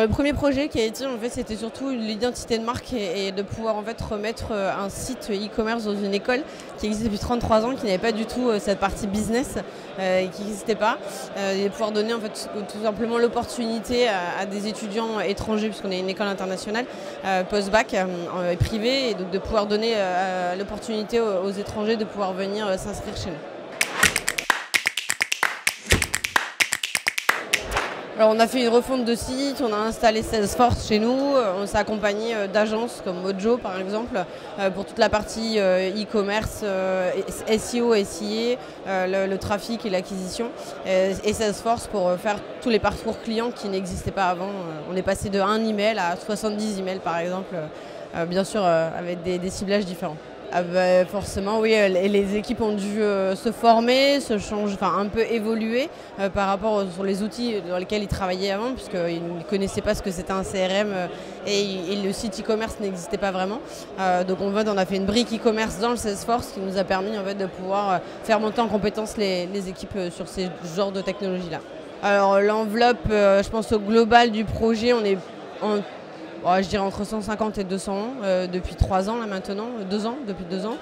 le premier projet qui a été, en fait, c'était surtout l'identité de marque et de pouvoir en fait remettre un site e-commerce dans une école qui existe depuis 33 ans, qui n'avait pas du tout cette partie business, qui n'existait pas, et de pouvoir donner en fait tout simplement l'opportunité à des étudiants étrangers, puisqu'on est une école internationale post-bac privée, et donc de pouvoir donner l'opportunité aux étrangers de pouvoir venir s'inscrire chez nous. Alors on a fait une refonte de site, on a installé Salesforce chez nous, on s'est accompagné d'agences comme Mojo par exemple pour toute la partie e-commerce, SEO, SIA, le trafic et l'acquisition, et Salesforce pour faire tous les parcours clients qui n'existaient pas avant. On est passé de 1 email à 70 emails par exemple, bien sûr avec des ciblages différents. Ah bah forcément oui, les équipes ont dû se former, se changer, enfin un peu évoluer par rapport sur les outils dans lesquels ils travaillaient avant, puisqu'ils ne connaissaient pas ce que c'était un CRM et le site e-commerce n'existait pas vraiment. Donc on a fait une brique e-commerce dans le Salesforce qui nous a permis en fait, de pouvoir faire monter en compétence les équipes sur ces genres de technologies-là. Alors l'enveloppe, je pense au global du projet, on est je dirais entre 150 et 200 depuis 3 ans là maintenant, 2 ans, depuis 2 ans.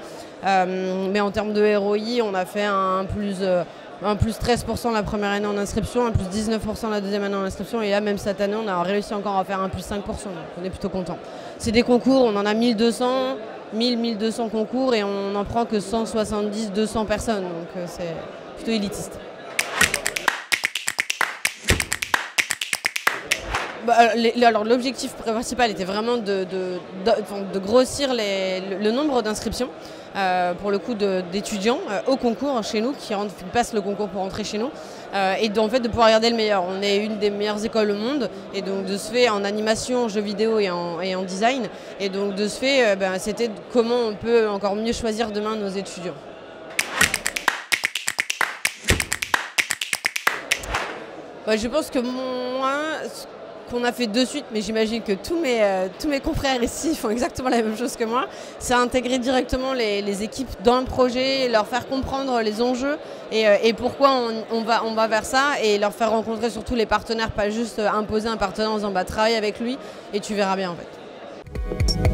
Mais en termes de ROI, on a fait un plus 13% la première année en inscription, un plus 19% la deuxième année en inscription, et là même cette année on a réussi encore à faire un plus 5%, donc on est plutôt content. C'est des concours, on en a 1200 concours et on n'en prend que 170-200 personnes, donc c'est plutôt élitiste. Alors l'objectif principal était vraiment de grossir le nombre d'inscriptions pour le coup d'étudiants au concours chez nous, qui passent le concours pour entrer chez nous, et en fait de pouvoir regarder le meilleur. On est une des meilleures écoles au monde, et donc de ce fait en animation, jeux vidéo et en design, et donc de ce fait c'était comment on peut encore mieux choisir demain nos étudiants. Je pense que qu'on a fait de suite, mais j'imagine que tous mes confrères ici font exactement la même chose que moi, c'est intégrer directement les équipes dans le projet, leur faire comprendre les enjeux et pourquoi on va vers ça, et leur faire rencontrer surtout les partenaires, pas juste imposer un partenaire en disant travaille avec lui et tu verras bien en fait.